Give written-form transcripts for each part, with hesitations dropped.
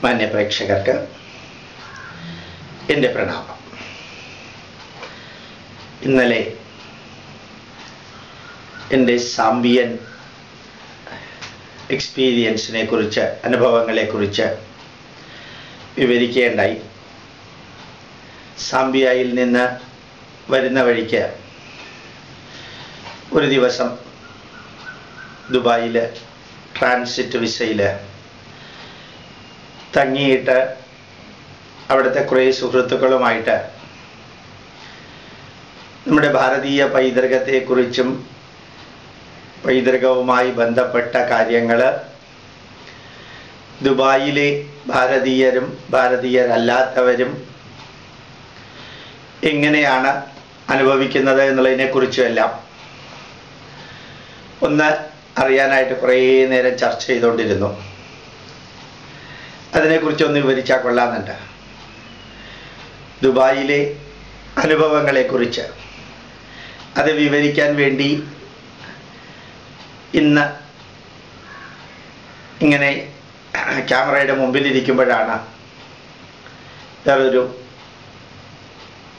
മാന്യപ്രേക്ഷകർക്ക് എൻ്റെ പ്രണാമം. ഇന്നലെ എൻ്റെ സാംബിയൻ എക്സ്പീരിയൻസിനെ കുറിച്ച്, അനുഭവങ്ങളെക്കുറിച്ച് വിവരിക്കുകയുണ്ടായി. സാംബിയയിൽ നിന്ന് വരുന്ന വഴിക്ക് ഒരു ദിവസം ദുബായിൽ ട്രാൻസിറ്റ് വിസയിൽ തങ്ങിയിട്ട് അവിടുത്തെ കുറേ സുഹൃത്തുക്കളുമായിട്ട് നമ്മുടെ ഭാരതീയ പൈതൃകത്തെക്കുറിച്ചും പൈതൃകവുമായി ബന്ധപ്പെട്ട കാര്യങ്ങൾ, ദുബായിലെ ഭാരതീയരും ഭാരതീയരല്ലാത്തവരും എങ്ങനെയാണ് അനുഭവിക്കുന്നത് എന്നുള്ളതിനെക്കുറിച്ചുമെല്ലാം ഒന്ന് അറിയാനായിട്ട് കുറേ നേരം ചർച്ച ചെയ്തുകൊണ്ടിരുന്നു. അതിനെക്കുറിച്ചൊന്ന് വിവരിച്ചാൽ കൊള്ളാമെന്നുണ്ട്. ദുബായിലെ അനുഭവങ്ങളെക്കുറിച്ച് അത് വിവരിക്കാൻ വേണ്ടി ഇന്ന് ഇങ്ങനെ ക്യാമറയുടെ മുമ്പിലിരിക്കുമ്പോഴാണ് വേറൊരു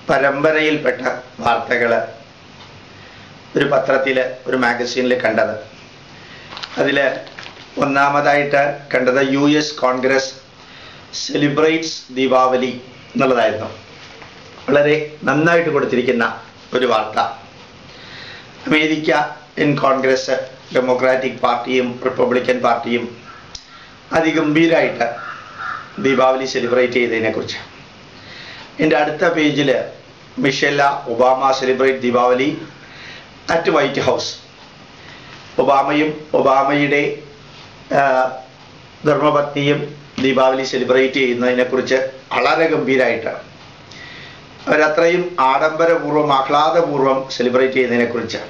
പരമ്പരയിൽപ്പെട്ട വാർത്തകൾ ഒരു പത്രത്തിൽ, ഒരു മാഗസീനിൽ കണ്ടത്. അതിൽ ഒന്നാമതായിട്ട് കണ്ടത് US കോൺഗ്രസ് സെലിബ്രേറ്റ്സ് ദീപാവലി എന്നുള്ളതായിരുന്നു. വളരെ നന്നായിട്ട് കൊടുത്തിരിക്കുന്ന ഒരു വാർത്ത. അമേരിക്ക ഇൻ കോൺഗ്രസ്, ഡെമോക്രാറ്റിക് പാർട്ടിയും റിപ്പബ്ലിക്കൻ പാർട്ടിയും അതിഗംഭീരമായിട്ട് ദീപാവലി സെലിബ്രേറ്റ് ചെയ്തതിനെക്കുറിച്ച്. എൻ്റെ അടുത്ത പേജിൽ Michelle Obama celebrate Deepavali at White House. ഒബാമയും ഒബാമയുടെ ധർമ്മപത്നിയും ദീപാവലി സെലിബ്രേറ്റ് ചെയ്യുന്നതിനെക്കുറിച്ച് വളരെ ഗംഭീരമായിട്ട്, അവരത്രയും ആഡംബരപൂർവ്വം ആഹ്ലാദപൂർവ്വം സെലിബ്രേറ്റ് ചെയ്യുന്നതിനെക്കുറിച്ച്.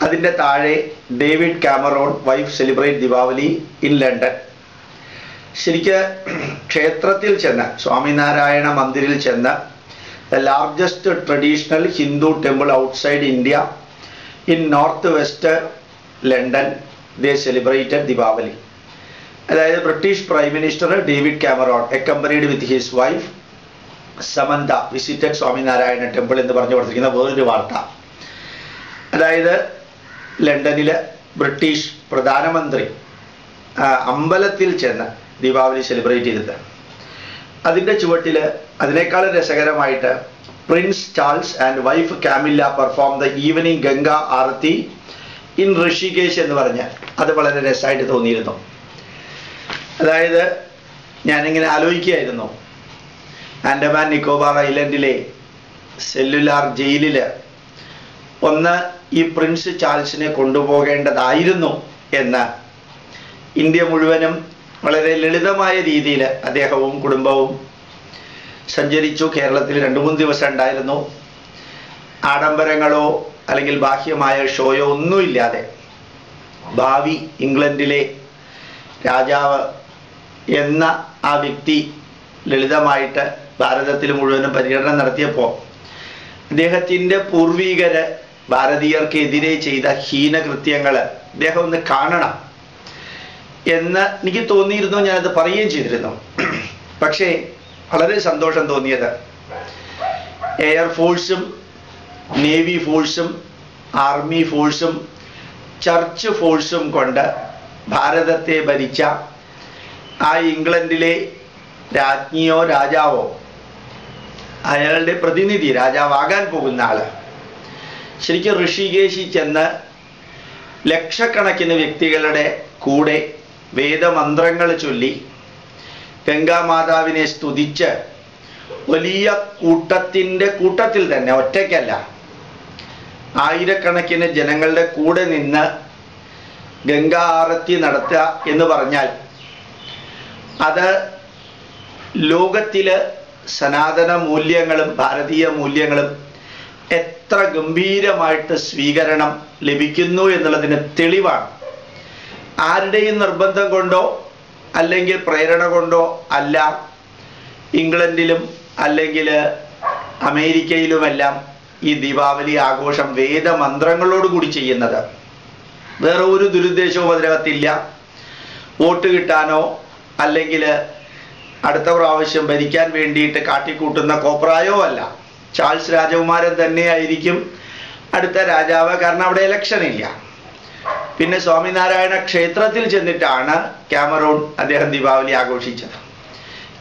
അതിൻ്റെ താഴെ David Cameron wife celebrate Deepavali in London. ശരിക്ക് ക്ഷേത്രത്തിൽ ചെന്ന്, സ്വാമിനാരായണ മന്ദിരിൽ ചെന്ന്, the largest traditional Hindu temple outside India in north west London, they celebrated Deepavali. അതായത് British prime minister David Cameron accompanied with his wife Samantha visited Swaminarayan temple എന്ന് പറഞ്ഞു കൊടുത്തിരിക്കുന്ന വേറൊരു വാർത്ത. അതായത് ലണ്ടനിൽ ബ്രിട്ടീഷ് പ്രധാനമന്ത്രി അമ്പലത്തിൽ ചെന്ന് ദീപാവലി സെലിബ്രേറ്റ് ചെയ്തത്. അതിൻ്റെ ചുവട്ടിൽ അതിനേക്കാളും രസകരമായിട്ട് Prince Charles and wife Camilla perform the evening Ganga Aarti in Rishikesh എന്ന് പറഞ്ഞ് അത് വളരെ രസമായിട്ട് തോന്നിയിരുന്നു. അതായത് ഞാനിങ്ങനെ ആലോചിക്കുകയായിരുന്നു, ആൻഡമാൻ നിക്കോബാർ ഐലൻഡിലെ സെല്ലുലാർ ജയിലിൽ ഒന്ന് ഈ പ്രിൻസ് ചാൾസിനെ കൊണ്ടുപോകേണ്ടതായിരുന്നു എന്ന്. ഇന്ത്യ മുഴുവനും വളരെ ലളിതമായ രീതിയിൽ അദ്ദേഹവും കുടുംബവും സഞ്ചരിച്ചു. കേരളത്തിൽ 2-3 ദിവസം ഉണ്ടായിരുന്നു. ആഡംബരങ്ങളോ അല്ലെങ്കിൽ ബാഹ്യമായ ഷോയോ ഒന്നുമില്ലാതെ ഭാവി ഇംഗ്ലണ്ടിലെ രാജാവ് എന്ന ആ വ്യക്തി ലളിതമായിട്ട് ഭാരതത്തിൽ മുഴുവനും പര്യടനം നടത്തിയപ്പോൾ അദ്ദേഹത്തിൻ്റെ പൂർവികര് ഭാരതീയർക്കെതിരെ ചെയ്ത ഹീനകൃത്യങ്ങൾ അദ്ദേഹം ഒന്ന് കാണണം എന്ന് എനിക്ക് തോന്നിയിരുന്നു. ഞാനത് പറയുകയും ചെയ്തിരുന്നു. പക്ഷേ വളരെ സന്തോഷം തോന്നിയത് എയർഫോഴ്സും നേവി ഫോഴ്സും ആർമി ഫോഴ്സും ചർച്ച് ഫോഴ്സും കൊണ്ട് ഭാരതത്തെ ഭരിച്ച ആ ഇംഗ്ലണ്ടിലെ രാജ്ഞിയോ രാജാവോ അയാളുടെ പ്രതിനിധി, രാജാവാകാൻ പോകുന്ന ആള് ശരിക്കും ഋഷികേശിൽ ചെന്ന് ലക്ഷക്കണക്കിന് വ്യക്തികളുടെ കൂടെ വേദമന്ത്രങ്ങൾ ചൊല്ലി ഗംഗാമാതാവിനെ സ്തുതിച്ച് വലിയ കൂട്ടത്തിൽ തന്നെ, ഒറ്റയ്ക്കല്ല, ആയിരക്കണക്കിന് ജനങ്ങളുടെ കൂടെ നിന്ന് ഗംഗാ ആരത്തി നടത്തുക എന്ന് പറഞ്ഞാൽ അത് ലോകത്തില് സനാതന മൂല്യങ്ങളും ഭാരതീയ മൂല്യങ്ങളും എത്ര ഗംഭീരമായിട്ട് സ്വീകരണം ലഭിക്കുന്നു എന്നുള്ളതിന് തെളിവാണ്. ആരുടെയും നിർബന്ധം കൊണ്ടോ അല്ലെങ്കിൽ പ്രേരണ കൊണ്ടോ അല്ല ഇംഗ്ലണ്ടിലും അല്ലെങ്കിൽ അമേരിക്കയിലുമെല്ലാം ഈ ദീപാവലി ആഘോഷം വേദമന്ത്രങ്ങളോടുകൂടി ചെയ്യുന്നത്. വേറെ ഒരു ദുരുദ്ദേശവും അതിനകത്തില്ല. വോട്ട് കിട്ടാനോ അല്ലെങ്കിൽ അടുത്ത പ്രാവശ്യം ഭരിക്കാൻ വേണ്ടിയിട്ട് കാട്ടിക്കൂട്ടുന്ന കോപ്രായോ അല്ല, ചാൾസ് രാജകുമാരൻ തന്നെയായിരിക്കും അടുത്ത രാജാവ്. കാരണം അവിടെ ഇലക്ഷൻ ഇല്ല. പിന്നെ സ്വാമിനാരായണ ക്ഷേത്രത്തിൽ ചെന്നിട്ടാണ് ക്യാമറൂൺ അദ്ദേഹം ദീപാവലി ആഘോഷിച്ചത്.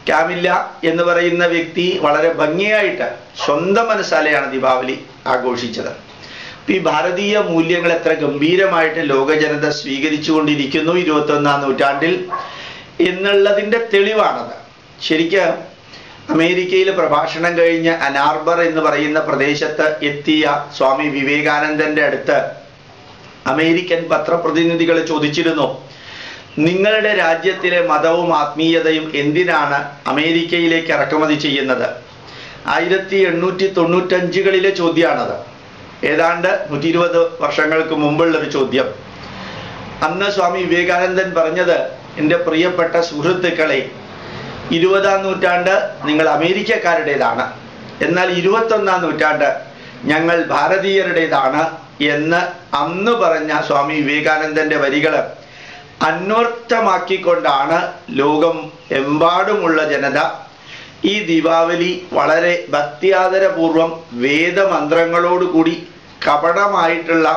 ക്യാമില്ല എന്ന് പറയുന്ന വ്യക്തി വളരെ ഭംഗിയായിട്ട് സ്വന്തം മനസ്സാലെയാണ് ദീപാവലി ആഘോഷിച്ചത്. ഈ ഭാരതീയ മൂല്യങ്ങൾ എത്ര ഗംഭീരമായിട്ട് ലോക ജനത സ്വീകരിച്ചുകൊണ്ടിരിക്കുന്നു 21ാം നൂറ്റാണ്ടിൽ എന്നുള്ളതിൻ്റെ തെളിവാണത്. ശരിക്കും അമേരിക്കയിൽ പ്രഭാഷണം കഴിഞ്ഞ് അനാർബർ എന്ന് പറയുന്ന പ്രദേശത്ത് എത്തിയ സ്വാമി വിവേകാനന്ദന്റെ അടുത്ത് അമേരിക്കൻ പത്രപ്രതിനിധികൾ ചോദിച്ചിരുന്നു, നിങ്ങളുടെ രാജ്യത്തിലെ മതവും ആത്മീയതയും എന്തിനാണ് അമേരിക്കയിലേക്ക് ഇറക്കുമതി ചെയ്യുന്നത്? 1895 ചോദ്യമാണത്. ഏതാണ്ട് 120 വർഷങ്ങൾക്ക് മുമ്പുള്ളൊരു ചോദ്യം. അന്ന് സ്വാമി വിവേകാനന്ദൻ പറഞ്ഞത്, എൻ്റെ പ്രിയപ്പെട്ട സുഹൃത്തുക്കളെ, 20ാം നൂറ്റാണ്ട് നിങ്ങൾ അമേരിക്കക്കാരുടേതാണ്, എന്നാൽ 21ാം നൂറ്റാണ്ട് ഞങ്ങൾ ഭാരതീയരുടേതാണ് എന്ന് അന്ന് പറഞ്ഞ സ്വാമി വിവേകാനന്ദന്റെ വരികൾ അന്വർത്ഥമാക്കിക്കൊണ്ടാണ് ലോകം എമ്പാടുമുള്ള ജനത ഈ ദീപാവലി വളരെ ഭക്തിയാദരപൂർവം വേദമന്ത്രങ്ങളോടുകൂടി കപടമായിട്ടുള്ള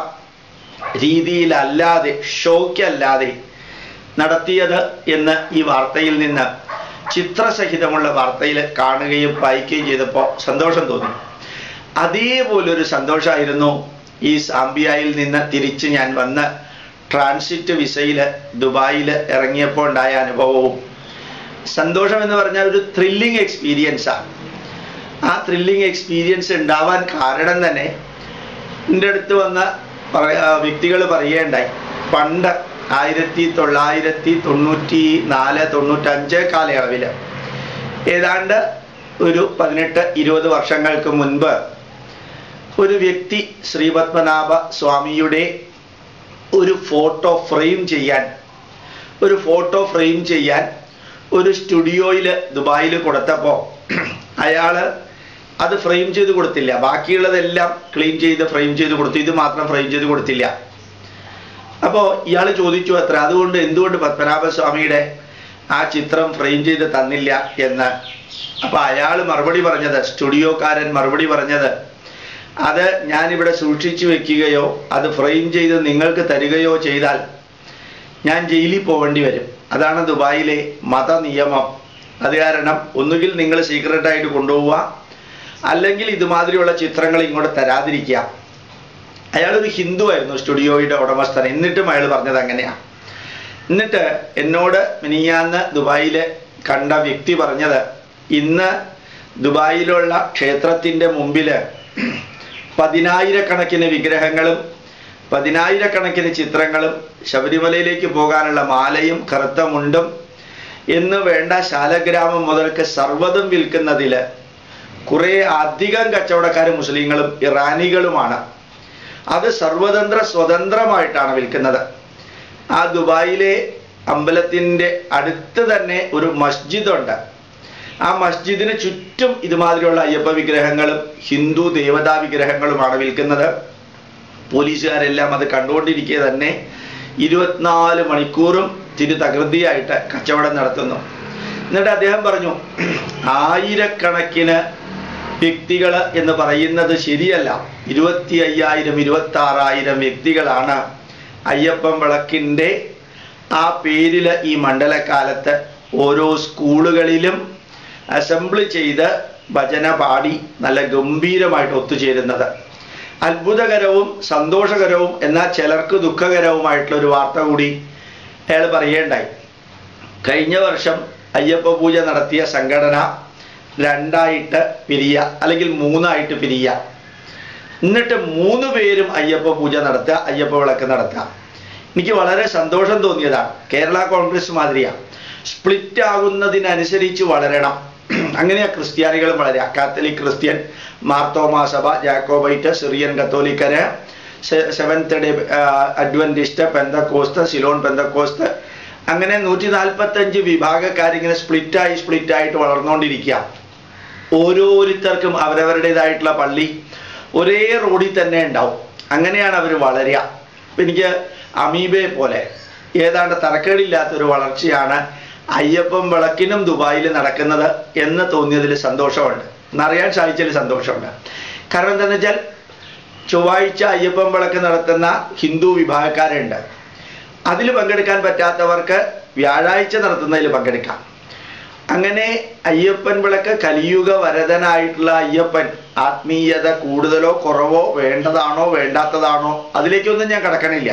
രീതിയിലല്ലാതെ ഷോയ്ക്കല്ലാതെ നടത്തിയത് എന്ന് ഈ വാർത്തയിൽ നിന്ന്, ചിത്രസഹിതമുള്ള വാർത്തയിൽ കാണുകയും വായിക്കുകയും ചെയ്തപ്പോൾ സന്തോഷം തോന്നി. അതേപോലൊരു സന്തോഷമായിരുന്നു ഈ സാംബിയയിൽ നിന്ന് തിരിച്ച് ഞാൻ വന്ന് ട്രാൻസിറ്റ് വിസയിൽ ദുബായിൽ ഇറങ്ങിയപ്പോൾ ഉണ്ടായ അനുഭവവും. സന്തോഷം എന്ന് പറഞ്ഞാൽ ഒരു ത്രില്ലിംഗ് എക്സ്പീരിയൻസാണ്. ആ ത്രില്ലിംഗ് എക്സ്പീരിയൻസ് ഉണ്ടാവാൻ കാരണം തന്നെ എൻ്റെ അടുത്ത് വന്ന വ്യക്തികൾ പറയുകയുണ്ടായി, പണ്ട് 1994-95 കാലയളവിൽ ഏതാണ്ട് ഒരു 18-20 വർഷങ്ങൾക്ക് മുൻപ് ഒരു വ്യക്തി ശ്രീപത്മനാഭ സ്വാമിയുടെ ഒരു ഫോട്ടോ ഫ്രെയിം ചെയ്യാൻ ഒരു സ്റ്റുഡിയോയിൽ ദുബായിൽ കൊടുത്തപ്പോൾ അയാൾ അത് ഫ്രെയിം ചെയ്ത് കൊടുത്തില്ല. ബാക്കിയുള്ളതെല്ലാം ക്ലീൻ ചെയ്ത് ഫ്രെയിം ചെയ്ത് കൊടുത്തു, ഇത് മാത്രം ഫ്രെയിം ചെയ്ത് കൊടുത്തില്ല. അപ്പോൾ ഇയാൾ ചോദിച്ചു അത്ര, അതുകൊണ്ട് എന്തുകൊണ്ട് പത്മനാഭസ്വാമിയുടെ ആ ചിത്രം ഫ്രെയിം ചെയ്ത് തന്നില്ല എന്ന്. അപ്പോൾ അയാൾ മറുപടി പറഞ്ഞത്, സ്റ്റുഡിയോക്കാരൻ മറുപടി പറഞ്ഞത്, അത് ഞാനിവിടെ സൂക്ഷിച്ചു വെക്കുകയോ അത് ഫ്രെയിം ചെയ്ത് നിങ്ങൾക്ക് തരികയോ ചെയ്താൽ ഞാൻ ജയിലിൽ പോവേണ്ടി വരും. അതാണ് ദുബായിലെ മതനിയമം. അത് കാരണം ഒന്നുകിൽ നിങ്ങൾ സീക്രട്ടായിട്ട് കൊണ്ടുപോവുക, അല്ലെങ്കിൽ ഇതുമാതിരിയുള്ള ചിത്രങ്ങൾ ഇങ്ങോട്ട് തരാതിരിക്കുക. അയാളൊരു ഹിന്ദു ആയിരുന്നു, സ്റ്റുഡിയോയുടെ ഉടമസ്ഥൻ. എന്നിട്ടും അയാൾ പറഞ്ഞത് അങ്ങനെയാണ്. എന്നിട്ട് എന്നോട് മിനിഞ്ഞാന്ന് ദുബായിൽ കണ്ട വ്യക്തി പറഞ്ഞത്, ഇന്ന് ദുബായിലുള്ള ക്ഷേത്രത്തിൻ്റെ മുമ്പിൽ 10,000-കണക്കിന് വിഗ്രഹങ്ങളും 10,000-കണക്കിന് ചിത്രങ്ങളും ശബരിമലയിലേക്ക് പോകാനുള്ള മാലയും കറുത്ത മുണ്ടും എന്ന് വേണ്ട ശാലഗ്രാമം മുതൽക്ക് സർവ്വതും വിൽക്കുന്നതിൽ കുറേ അധികം കച്ചവടക്കാർ മുസ്ലിങ്ങളും ഇറാനികളുമാണ്. അത് സർവതന്ത്ര സ്വതന്ത്രമായിട്ടാണ് വിൽക്കുന്നത്. ആ ദുബായിലെ അമ്പലത്തിൻ്റെ അടുത്ത് തന്നെ ഒരു മസ്ജിദുണ്ട്. ആ മസ്ജിദിന് ചുറ്റും ഇതുമാതിരിയുള്ള അയ്യപ്പ വിഗ്രഹങ്ങളും ഹിന്ദു ദേവതാ വിഗ്രഹങ്ങളുമാണ് വിൽക്കുന്നത്. പോലീസുകാരെല്ലാം അത് കണ്ടുകൊണ്ടിരിക്കുക തന്നെ 24 മണിക്കൂറും തിരുതകൃതിയായിട്ട് കച്ചവടം നടത്തുന്നു. എന്നിട്ട് അദ്ദേഹം പറഞ്ഞു, 1000-കണക്കിന് വ്യക്തികൾ എന്ന് പറയുന്നത് ശരിയല്ല. 25,000 26,000 വ്യക്തികളാണ് അയ്യപ്പൻ വിളക്കിൻ്റെ ആ പേരിൽ ഈ മണ്ഡലക്കാലത്ത് ഓരോ സ്കൂളുകളിലും അസംബ്ലി ചെയ്ത് ഭജന പാടി നല്ല ഗംഭീരമായിട്ട് ഒത്തുചേരുന്നത്. അത്ഭുതകരവും സന്തോഷകരവും എന്നാൽ ചിലർക്ക് ദുഃഖകരവുമായിട്ടുള്ള ഒരു വാർത്ത കൂടി അയാൾ പറയേണ്ടായി. കഴിഞ്ഞ വർഷം അയ്യപ്പ പൂജ നടത്തിയ സംഘടന 2ആയിട്ട് പിരിയുക, അല്ലെങ്കിൽ 3ആയിട്ട് പിരിയുക. എന്നിട്ട് 3 പേരും അയ്യപ്പ പൂജ നടത്തുക, അയ്യപ്പ വിളക്ക് നടത്തുക. എനിക്ക് വളരെ സന്തോഷം തോന്നിയതാണ്. കേരള കോൺഗ്രസ് മാതിരിയാണ്, സ്പ്ലിറ്റ് ആകുന്നതിനനുസരിച്ച് വളരണം. അങ്ങനെയാ ക്രിസ്ത്യാനികളും വളരുക. കാത്തലിക് ക്രിസ്ത്യൻ, മാർത്തോമാ സഭ, ജാക്കോബൈറ്റ്, സിറിയൻ കത്തോലിക്കര്, seventh day adventist, Pentecost, Ceylon Pentecost, അങ്ങനെ 145 വിഭാഗക്കാരിങ്ങനെ സ്പ്ലിറ്റായിട്ട് വളർന്നുകൊണ്ടിരിക്കുക. ഓരോരുത്തർക്കും അവരവരുടേതായിട്ടുള്ള പള്ളി ഒരേ റോഡിൽ തന്നെ ഉണ്ടാവും. അങ്ങനെയാണ് അവർ വളരുക. അപ്പം എനിക്ക് അമീബയെ പോലെ ഏതാണ്ട് തരക്കേടില്ലാത്തൊരു വളർച്ചയാണ് അയ്യപ്പൻ വിളക്കിനും ദുബായിൽ നടക്കുന്നത് എന്ന് തോന്നിയതിൽ സന്തോഷമുണ്ട്, എന്നറിയാൻ സാധിച്ചതിൽ സന്തോഷമുണ്ട്. കാരണം എന്താണെന്ന് വെച്ചാൽ ചൊവ്വാഴ്ച അയ്യപ്പൻ വിളക്ക് നടത്തുന്ന ഹിന്ദു വിഭാഗക്കാരുണ്ട്. അതിൽ പങ്കെടുക്കാൻ പറ്റാത്തവർക്ക് വ്യാഴാഴ്ച നടത്തുന്നതിൽ പങ്കെടുക്കാം. അങ്ങനെ അയ്യപ്പൻ വിളക്ക് കലിയുഗ വരദനായിട്ടുള്ള അയ്യപ്പൻ ആത്മീയത കൂടുതലോ കുറവോ വേണ്ടതാണോ വേണ്ടാത്തതാണോ അതിലേക്കൊന്നും ഞാൻ കടക്കണില്ല.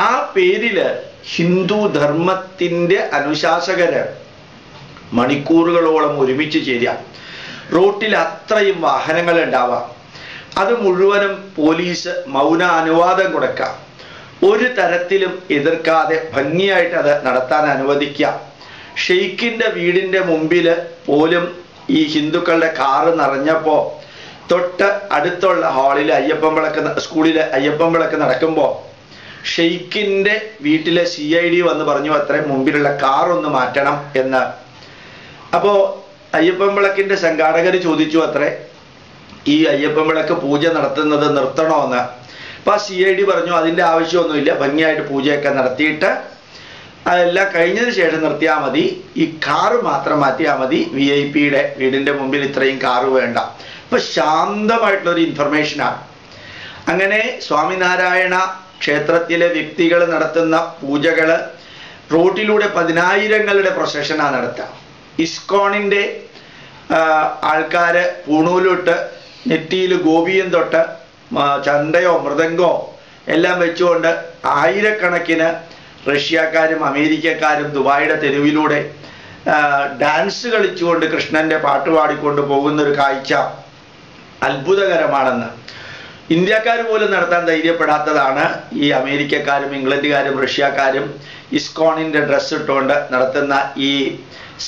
ആ പേരില് ഹിന്ദു ധർമ്മത്തിൻ്റെ അനുശാസകര് മണിക്കൂറുകളോളം ഒരുമിച്ച് ചേരുക. റോട്ടിൽ അത്രയും വാഹനങ്ങൾ ഉണ്ടാവാം. അത് മുഴുവനും പോലീസ് മൗന അനുവാദം കൊടുക്കുക. ഒരു തരത്തിലും എതിർക്കാതെ ഭംഗിയായിട്ട് അത് നടത്താൻ അനുവദിക്കുക. ഷെയ്ഖിൻ്റെ വീടിൻ്റെ മുമ്പിൽ പോലും ഈ ഹിന്ദുക്കളുടെ കാറ് നിറഞ്ഞപ്പോൾ തൊട്ട് അടുത്തുള്ള ഹാളിൽ അയ്യപ്പൻ വിളക്ക് സ്കൂളിൽ അയ്യപ്പൻ വിളക്ക് നടക്കുമ്പോൾ ഷെയ്ഖിൻ്റെ വീട്ടിലെ CID വന്ന് പറഞ്ഞു അത്രേ മുമ്പിലുള്ള കാറൊന്ന് മാറ്റണം എന്ന്. അപ്പോൾ അയ്യപ്പൻ വിളക്കിൻ്റെ സംഘാടകർ ചോദിച്ചു അത്രേ ഈ അയ്യപ്പൻ വിളക്ക് പൂജ നടത്തുന്നത് നിർത്തണമെന്ന്. അപ്പോൾ CID പറഞ്ഞു അതിൻ്റെ ആവശ്യമൊന്നുമില്ല, ഭംഗിയായിട്ട് പൂജയൊക്കെ നടത്തിയിട്ട് അതെല്ലാം കഴിഞ്ഞതിന് ശേഷം നിർത്തിയാൽ മതി, ഈ കാറ് മാത്രം മാറ്റിയാൽ മതി, VIP-യുടെ വീടിൻ്റെ മുമ്പിൽ ഇത്രയും കാറ് വേണ്ട. അപ്പോൾ ശാന്തമായിട്ടുള്ളൊരു ഇൻഫർമേഷനാണ്. അങ്ങനെ സ്വാമിനാരായണ ക്ഷേത്രത്തിലെ വ്യക്തികൾ നടത്തുന്ന പൂജകൾ റോട്ടിലൂടെ 10,000ങ്ങളുടെ പ്രൊസഷനാണ് നടത്തുക. ഇസ്കോണിൻ്റെ ആൾക്കാർ പൂണൂലിട്ട് നെറ്റിയിൽ ഗോപിയും തൊട്ട് ചണ്ടയോ മൃദംഗോ എല്ലാം വെച്ചുകൊണ്ട് ആയിരക്കണക്കിന് റഷ്യക്കാരും അമേരിക്കക്കാരും ദുബായിയുടെ തെരുവിലൂടെ ഡാൻസ് കളിച്ചുകൊണ്ട് കൃഷ്ണൻ്റെ പാട്ട് പാടിക്കൊണ്ട് പോകുന്നൊരു കാഴ്ച അത്ഭുതകരമാണെന്ന് ഇന്ത്യക്കാർ പോലും നടത്താൻ ധൈര്യപ്പെടാത്തതാണ് ഈ അമേരിക്കക്കാരും ഇംഗ്ലണ്ടുകാരും റഷ്യക്കാരും ഇസ്കോണിൻ്റെ ഡ്രസ്സ് ഇട്ടുകൊണ്ട് നടത്തുന്ന ഈ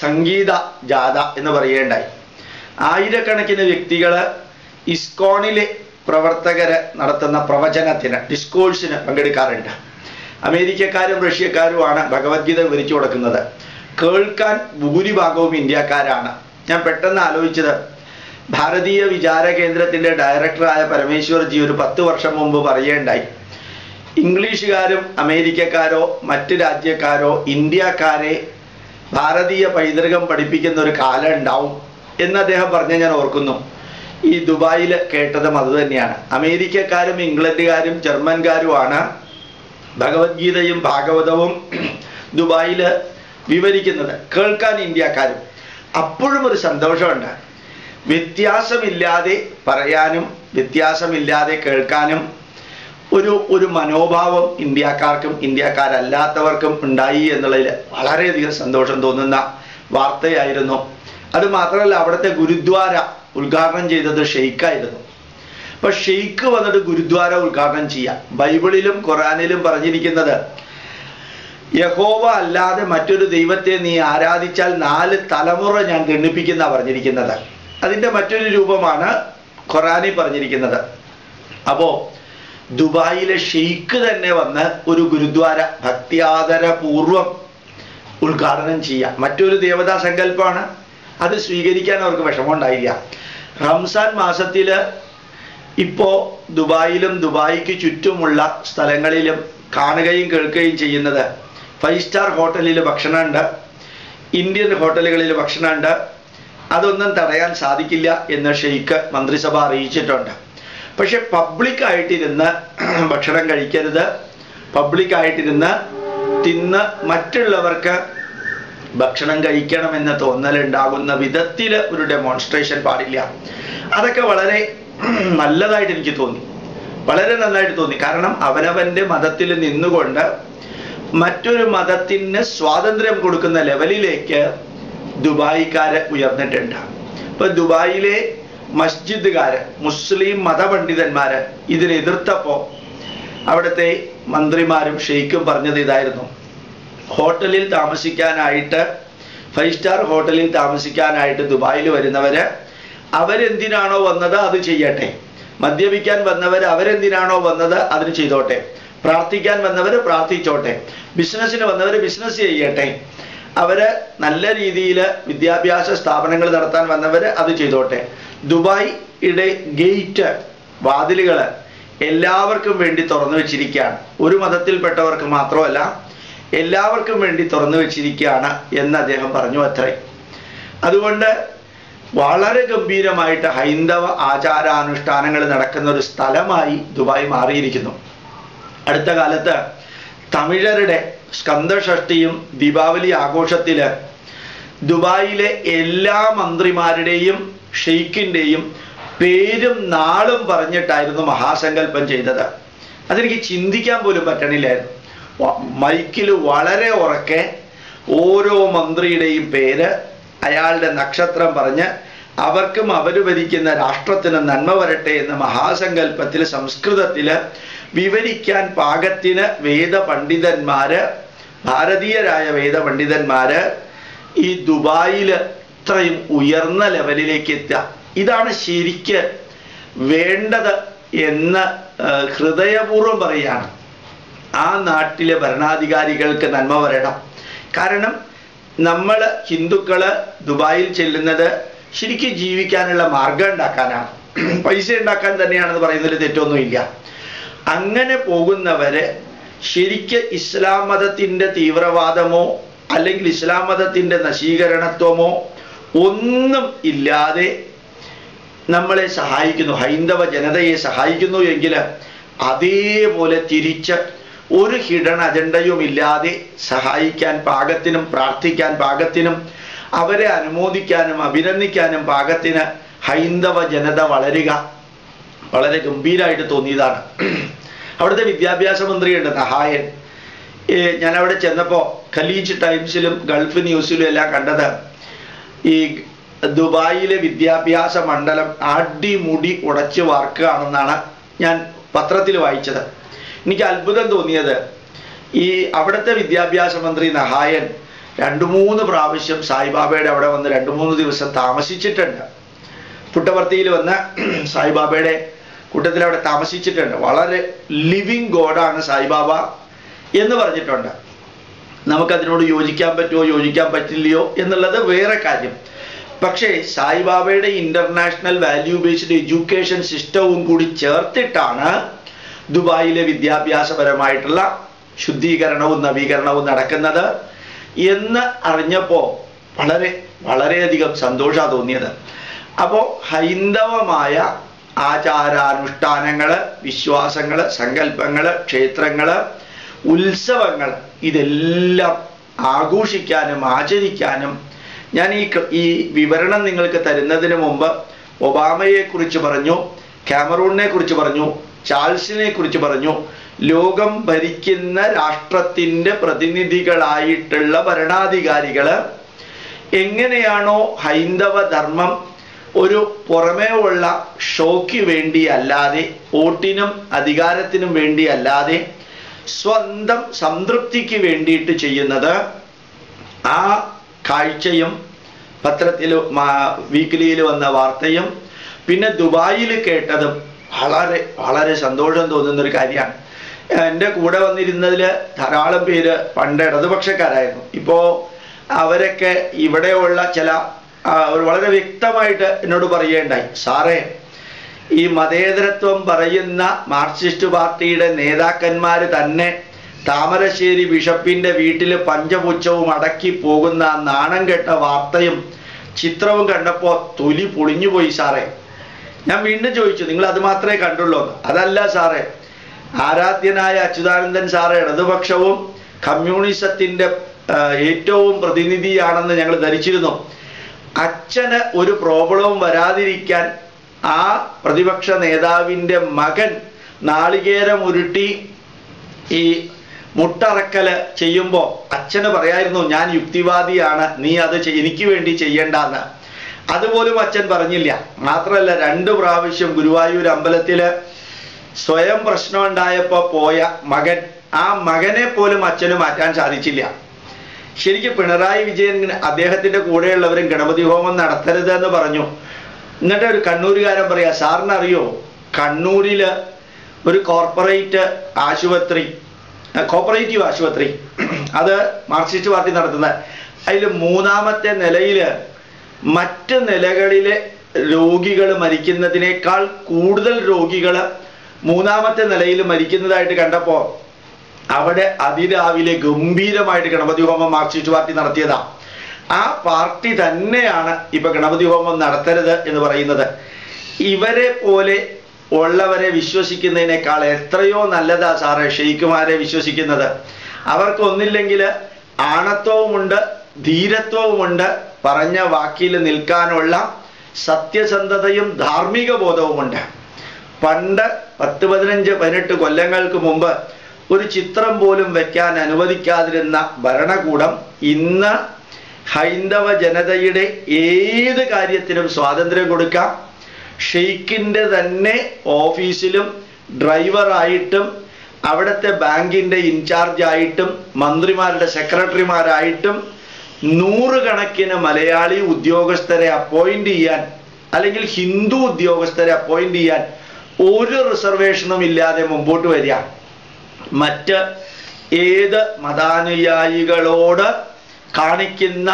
സംഗീത ജാഥ എന്ന് പറയേണ്ടായി. ആയിരക്കണക്കിന് വ്യക്തികൾ ഇസ്കോണിലെ പ്രവർത്തകര് നടത്തുന്ന പ്രവചനത്തിന് ഡിസ്കോഴ്സിന് പങ്കെടുക്കാറുണ്ട്. അമേരിക്കക്കാരും റഷ്യക്കാരുമാണ് ഭഗവത്ഗീത വിവരിച്ചു കൊടുക്കുന്നത്. കേൾക്കാൻ ഭൂരിഭാഗവും ഇന്ത്യക്കാരാണ്. ഞാൻ പെട്ടെന്ന് ആലോചിച്ചത് ഭാരതീയ വിചാര കേന്ദ്രത്തിൻ്റെ ഡയറക്ടറായ പരമേശ്വർജി ഒരു 10 വർഷം മുമ്പ് പറയേണ്ടായി, ഇംഗ്ലീഷുകാരും അമേരിക്കക്കാരോ മറ്റ് രാജ്യക്കാരോ ഇന്ത്യക്കാരെ ഭാരതീയ പൈതൃകം പഠിപ്പിക്കുന്ന ഒരു കാലം ഉണ്ടാവും എന്ന് അദ്ദേഹം പറഞ്ഞ ഞാൻ ഓർക്കുന്നു. ഈ ദുബായിൽ കേട്ടതും അതുതന്നെയാണ്. അമേരിക്കക്കാരും ഇംഗ്ലണ്ടുകാരും ജർമ്മൻകാരുമാണ് ഭഗവത്ഗീതയും ഭാഗവതവും ദുബായിൽ വിവരിക്കുന്നത്, കേൾക്കാൻ ഇന്ത്യക്കാരും. അപ്പോഴും ഒരു സന്തോഷമുണ്ട്. വ്യത്യാസമില്ലാതെ പറയാനും വ്യത്യാസമില്ലാതെ കേൾക്കാനും ഒരു മനോഭാവം ഇന്ത്യക്കാർക്കും ഇന്ത്യക്കാരല്ലാത്തവർക്കും ഉണ്ടായി എന്നുള്ളതിൽ വളരെയധികം സന്തോഷം തോന്നുന്ന വാർത്തയായിരുന്നു. അത് മാത്രമല്ല, അവിടുത്തെ ഗുരുദ്വാര ഉദ്ഘാടനം ചെയ്തത് ഷെയ്ഖായിരുന്നു. അപ്പൊ ഷെയ്ഖ് വന്നിട്ട് ഗുരുദ്വാര ഉദ്ഘാടനം ചെയ്യാം. ബൈബിളിലും ഖുറാനിലും പറഞ്ഞിരിക്കുന്നത് യഹോവ അല്ലാതെ മറ്റൊരു ദൈവത്തെ നീ ആരാധിച്ചാൽ 4 തലമുറ ഞാൻ ദണ്ഡിപ്പിക്കുന്ന പറഞ്ഞിരിക്കുന്നത്. അതിൻ്റെ മറ്റൊരു രൂപമാണ് ഖുറാനിൽ പറഞ്ഞിരിക്കുന്നത്. അപ്പോൾ ദുബായിലെ ഷെയ്ഖ് തന്നെ വന്ന് ഒരു ഗുരുദ്വാര ഭക്തിയാദരപൂർവം ഉദ്ഘാടനം ചെയ്യാം. മറ്റൊരു ദേവതാ സങ്കല്പമാണ്, അത് സ്വീകരിക്കാൻ അവർക്ക് വിഷമമുണ്ടായില്ല. റംസാൻ മാസത്തിൽ ഇപ്പോൾ ദുബായിലും ദുബായിക്ക് ചുറ്റുമുള്ള സ്ഥലങ്ങളിലും കാണുകയും കേൾക്കുകയും ചെയ്യുന്നത് 5 സ്റ്റാർ ഹോട്ടലിൽ ഭക്ഷണമുണ്ട്, ഇന്ത്യൻ ഹോട്ടലുകളിൽ ഭക്ഷണമുണ്ട്. അതൊന്നും തടയാൻ സാധിക്കില്ല എന്ന് ഷെയ്ഖ് മന്ത്രിസഭ അറിയിച്ചിട്ടുണ്ട്. പക്ഷെ പബ്ലിക്കായിട്ടിരുന്ന് ഭക്ഷണം കഴിക്കരുത്, പബ്ലിക്കായിട്ടിരുന്ന് തിന്ന് മറ്റുള്ളവർക്ക് ഭക്ഷണം കഴിക്കണമെന്ന് തോന്നലുണ്ടാകുന്ന വിധത്തിൽ ഒരു ഡെമോൺസ്ട്രേഷൻ പാടില്ല. അതൊക്കെ വളരെ നല്ലതായിട്ട് എനിക്ക് തോന്നി, വളരെ നന്നായിട്ട് തോന്നി. കാരണം അവനവൻ്റെ മതത്തിൽ നിന്നുകൊണ്ട് മറ്റൊരു മതത്തിന് സ്വാതന്ത്ര്യം കൊടുക്കുന്ന ലെവലിലേക്ക് ദുബായിക്കാര് ഉയർന്നിട്ടുണ്ട്. ഇപ്പൊ ദുബായിലെ മസ്ജിദുകാര് മുസ്ലിം മതപണ്ഡിതന്മാര് ഇതിനെതിർത്തപ്പോൾ അവിടുത്തെ മന്ത്രിമാരും ഷെയ്ഖും പറഞ്ഞത് ഇതായിരുന്നു, ഹോട്ടലിൽ താമസിക്കാനായിട്ട് 5 സ്റ്റാർ ഹോട്ടലിൽ താമസിക്കാനായിട്ട് ദുബായിൽ വരുന്നവര് അവരെന്തിനാണോ വന്നത് അത് ചെയ്യട്ടെ, മദ്യപിക്കാൻ വന്നവർ അവരെന്തിനാണോ വന്നത് അതിന് ചെയ്തോട്ടെ, പ്രാർത്ഥിക്കാൻ വന്നവർ പ്രാർത്ഥിച്ചോട്ടെ, ബിസിനസ്സിന് വന്നവർ ബിസിനസ് ചെയ്യട്ടെ, അവര് നല്ല രീതിയിൽ വിദ്യാഭ്യാസ സ്ഥാപനങ്ങൾ നടത്താൻ വന്നവർ അത് ചെയ്തോട്ടെ. ദുബായിയുടെ ഗേറ്റ് വാതിലുകൾ എല്ലാവർക്കും വേണ്ടി തുറന്നു വെച്ചിരിക്കുകയാണ്. ഒരു മതത്തിൽപ്പെട്ടവർക്ക് മാത്രമല്ല, എല്ലാവർക്കും വേണ്ടി തുറന്നു വെച്ചിരിക്കുകയാണ് എന്ന് അദ്ദേഹം പറഞ്ഞു അത്രേ. അതുകൊണ്ട് വളരെ ഗംഭീരമായിട്ട് ഹൈന്ദവ ആചാരാനുഷ്ഠാനങ്ങൾ നടക്കുന്ന ഒരു സ്ഥലമായി ദുബായ് മാറിയിരിക്കുന്നു. അടുത്ത കാലത്ത് തമിഴരുടെ സ്കന്ദഷഷ്ടിയും ദീപാവലി ആഘോഷത്തില് ദുബായിലെ എല്ലാ മന്ത്രിമാരുടെയും ഷെയ്ഖിൻ്റെയും പേരും നാളും പറഞ്ഞിട്ടായിരുന്നു മഹാസങ്കല്പം ചെയ്തത്. അതെനിക്ക് ചിന്തിക്കാൻ പോലും പറ്റണില്ലായിരുന്നു. മൈക്കിൽ വളരെ ഉറക്കെ ഓരോ മന്ത്രിയുടെയും പേര്, അയാളുടെ നക്ഷത്രം പറഞ്ഞ് അവർക്കും അവർ ഭരിക്കുന്ന രാഷ്ട്രത്തിന് നന്മ വരട്ടെ എന്ന മഹാസങ്കല്പത്തിൽ സംസ്കൃതത്തിൽ വിവരിക്കാൻ പാകത്തിന് വേദപണ്ഡിതന്മാര്, ഭാരതീയരായ വേദപണ്ഡിതന്മാര് ഈ ദുബായിൽ ഇത്രയും ഉയർന്ന ലെവലിലേക്ക് എത്തുക, ഇതാണ് ശരിക്ക് വേണ്ടത് എന്ന് ഹൃദയപൂർവ്വം പറയുകയാണ്. ആ നാട്ടിലെ ഭരണാധികാരികൾക്ക് നന്മ വരണം. കാരണം നമ്മൾ ഹിന്ദുക്കള് ദുബായിൽ ചെല്ലുന്നത് ശരിക്കും ജീവിക്കാനുള്ള മാർഗം ഉണ്ടാക്കാനാണ്, പൈസ ഉണ്ടാക്കാൻ തന്നെയാണെന്ന് പറയുന്നതിൽ തെറ്റൊന്നുമില്ല. അങ്ങനെ പോകുന്നവര് ശരിക്ക് ഇസ്ലാം മതത്തിൻ്റെ തീവ്രവാദമോ അല്ലെങ്കിൽ ഇസ്ലാം മതത്തിൻ്റെ നശീകരണത്വമോ ഒന്നും ഇല്ലാതെ നമ്മളെ സഹായിക്കുന്നു, ഹൈന്ദവ ജനതയെ സഹായിക്കുന്നു എങ്കിൽ അതേപോലെ തിരിച്ച് ഒരു ഹിഡൻ അജണ്ടയും ഇല്ലാതെ സഹായിക്കാൻ പാകത്തിനും പ്രാർത്ഥിക്കാൻ പാകത്തിനും അവരെ അനുമോദിക്കാനും അഭിനന്ദിക്കാനും പാകത്തിന് ഹൈന്ദവ ജനത വളരുക വളരെ ഗംഭീരമായിട്ട് തോന്നിയതാണ്. അവിടുത്തെ വിദ്യാഭ്യാസ മന്ത്രിയുണ്ട് നഹായൻ. ഞാൻ അവിടെ ചെന്നപ്പോൾ ഖലീജ് ടൈംസിലും ഗൾഫ് ന്യൂസിലും എല്ലാം കണ്ടത് ഈ ദുബായിലെ വിദ്യാഭ്യാസ മണ്ഡലം അടിമുടി ഉടച്ചു വാർക്കുകയാണെന്നാണ് ഞാൻ പത്രത്തിൽ വായിച്ചത്. എനിക്ക് അത്ഭുതം തോന്നിയത് ഈ അവിടുത്തെ വിദ്യാഭ്യാസ മന്ത്രി നഹായൻ 2-3 പ്രാവശ്യം സായിബാബയുടെ അവിടെ വന്ന് 2-3 ദിവസം താമസിച്ചിട്ടുണ്ട്. പുട്ടപർത്തിയിൽ വന്ന് സായിബാബയുടെ കൂട്ടത്തിൽ അവിടെ താമസിച്ചിട്ടുണ്ട്. വളരെ ലിവിങ് ഗോഡാണ് സായിബാബ എന്ന് പറഞ്ഞിട്ടുണ്ട്. നമുക്കതിനോട് യോജിക്കാൻ പറ്റുമോ യോജിക്കാൻ പറ്റില്ലയോ എന്നുള്ളത് വേറെ കാര്യം. പക്ഷേ സായിബാബയുടെ ഇന്റർനാഷണൽ വാല്യൂ ബേസ്ഡ് എഡ്യൂക്കേഷൻ സിസ്റ്റവും കൂടി ചേർത്തിട്ടാണ് ദുബായിലെ വിദ്യാഭ്യാസപരമായിട്ടുള്ള ശുദ്ധീകരണവും നവീകരണവും നടക്കുന്നത് എന്ന് അറിഞ്ഞപ്പോൾ വളരെയധികം സന്തോഷമാണ് തോന്നിയത്. അപ്പോൾ ഹൈന്ദവമായ ആചാരാനുഷ്ഠാനങ്ങള്, വിശ്വാസങ്ങള്, സങ്കല്പങ്ങള്, ക്ഷേത്രങ്ങള്, ഉത്സവങ്ങൾ ഇതെല്ലാം ആഘോഷിക്കാനും ആചരിക്കാനും ഞാൻ ഈ വിവരണം നിങ്ങൾക്ക് തരുന്നതിന് മുമ്പ് ഒബാമയെ കുറിച്ച് പറഞ്ഞു, കാമറൂണിനെ കുറിച്ച് പറഞ്ഞു, ചാൾസിനെ കുറിച്ച് പറഞ്ഞു. ലോകം ഭരിക്കുന്ന രാഷ്ട്രത്തിൻ്റെ പ്രതിനിധികളായിട്ടുള്ള ഭരണാധികാരികള് എങ്ങനെയാണോ ഹൈന്ദവ ധർമ്മം ഒരു പുറമേ ഉള്ള ഷോയ്ക്ക് വേണ്ടി അല്ലാതെ, വോട്ടിനും അധികാരത്തിനും വേണ്ടി അല്ലാതെ സ്വന്തം സംതൃപ്തിക്ക് വേണ്ടിയിട്ട് ചെയ്യുന്നത്, ആ കാഴ്ചയും പത്രത്തിൽ വീക്കിലിയിൽ വന്ന വാർത്തയും പിന്നെ ദുബായിൽ കേട്ടതും വളരെ സന്തോഷം തോന്നുന്നൊരു കാര്യമാണ്. എൻ്റെ കൂടെ വന്നിരുന്നതിൽ ധാരാളം പേര് പണ്ട് ഇടതുപക്ഷക്കാരായിരുന്നു. ഇപ്പോൾ അവരൊക്കെ ഇവിടെയുള്ള ചില വളരെ വ്യക്തമായിട്ട് എന്നോട് പറയുകയുണ്ടായി, സാറേ ഈ മതേതരത്വം പറയുന്ന മാർക്സിസ്റ്റ് പാർട്ടിയുടെ നേതാക്കന്മാർ തന്നെ താമരശ്ശേരി ബിഷപ്പിൻ്റെ വീട്ടിൽ പഞ്ചപുച്ഛവും അടക്കി പോകുന്ന നാണം കെട്ട വാർത്തയും ചിത്രവും കണ്ടപ്പോൾ തൊലി പൊളിഞ്ഞുപോയി സാറേ. ഞാൻ വീണ്ടും ചോദിച്ചു, നിങ്ങൾ അത് മാത്രമേ കണ്ടുള്ളൂ? അതല്ല സാറേ, ആരാധ്യനായ അച്യുതാനന്ദൻ സാറ് ഇടതുപക്ഷവും കമ്മ്യൂണിസത്തിൻ്റെ ഏറ്റവും പ്രതിനിധിയാണെന്ന് ഞങ്ങൾ ധരിച്ചിരുന്നു. അച്ഛന് ഒരു പ്രോബ്ലവും വരാതിരിക്കാൻ ആ പ്രതിപക്ഷ നേതാവിൻ്റെ മകൻ നാളികേരം ഉരുട്ടി ഈ മുട്ടറക്കല് ചെയ്യുമ്പോൾ അച്ഛന് പറയായിരുന്നു, ഞാൻ യുക്തിവാദിയാണ്, നീ അത് എനിക്ക് വേണ്ടി ചെയ്യണ്ടെന്ന്. അതുപോലും അച്ഛൻ പറഞ്ഞില്ല. മാത്രമല്ല 2 പ്രാവശ്യം ഗുരുവായൂർ അമ്പലത്തിൽ സ്വയം പ്രശ്നം ഉണ്ടായപ്പോൾ പോയ മകൻ, ആ മകനെ പോലും അച്ഛന് മാറ്റാൻ സാധിച്ചില്ല. ശരിക്കും പിണറായി വിജയൻ അദ്ദേഹത്തിൻ്റെ കൂടെയുള്ളവരും ഗണപതി ഹോമം നടത്തരുത് എന്ന് പറഞ്ഞു. എന്നിട്ട് ഒരു കണ്ണൂരുകാരൻ പറയാ, സാറിനറിയോ കണ്ണൂരിൽ ഒരു കോർപ്പറേറ്റീവ് ആശുപത്രി അത് മാർക്സിസ്റ്റ് പാർട്ടി നടത്തുന്നത്, അതിൽ 3-ാമത്തെ നിലയിൽ മറ്റ് നിലകളിലെ രോഗികൾ മരിക്കുന്നതിനേക്കാൾ കൂടുതൽ രോഗികൾ 3-ാമത്തെ നിലയിൽ മരിക്കുന്നതായിട്ട് കണ്ടപ്പോൾ അവിടെ അതിരാവിലെ ഗംഭീരമായിട്ട് ഗണപതി ഹോമം മാർക്സിസ്റ്റ് പാർട്ടി നടത്തിയതാ. ആ പാർട്ടി തന്നെയാണ് ഇപ്പൊ ഗണപതി ഹോമം നടത്തരുത് എന്ന് പറയുന്നത്. ഇവരെ പോലെ ഉള്ളവരെ വിശ്വസിക്കുന്നതിനേക്കാൾ എത്രയോ നല്ലതാ സാറേ ഷെയ്ഖുമാരെ വിശ്വസിക്കുന്നത്. അവർക്കൊന്നില്ലെങ്കിൽ ആണത്വവുമുണ്ട്, ധീരത്വവുമുണ്ട്, പറഞ്ഞ വാക്കിൽ നിൽക്കാനുള്ള സത്യസന്ധതയും ധാർമ്മിക ബോധവുമുണ്ട്. പണ്ട് 10-15-18 കൊല്ലങ്ങൾക്ക് മുമ്പ് ഒരു ചിത്രം പോലും വെക്കാൻ അനുവദിക്കാതിരുന്ന ഭരണകൂടം ഇന്ന് ഹൈന്ദവ ജനതയുടെ ഏത് കാര്യത്തിനും സ്വാതന്ത്ര്യം കൊടുക്കാം. ഷെയ്ഖിൻ്റെ തന്നെ ഓഫീസിലും ഡ്രൈവറായിട്ടും അവിടുത്തെ ബാങ്കിൻ്റെ ഇൻചാർജായിട്ടും മന്ത്രിമാരുടെ സെക്രട്ടറിമാരായിട്ടും 100 കണക്കിന് മലയാളി ഉദ്യോഗസ്ഥരെ അപ്പോയിന്റ് ചെയ്യാൻ, അല്ലെങ്കിൽ ഹിന്ദു ഉദ്യോഗസ്ഥരെ അപ്പോയിന്റ് ചെയ്യാൻ ഒരു റിസർവേഷനും ഇല്ലാതെ മുമ്പോട്ട് വരിക. മറ്റ് ഏത് മതാനുയായികളോട് കാണിക്കുന്ന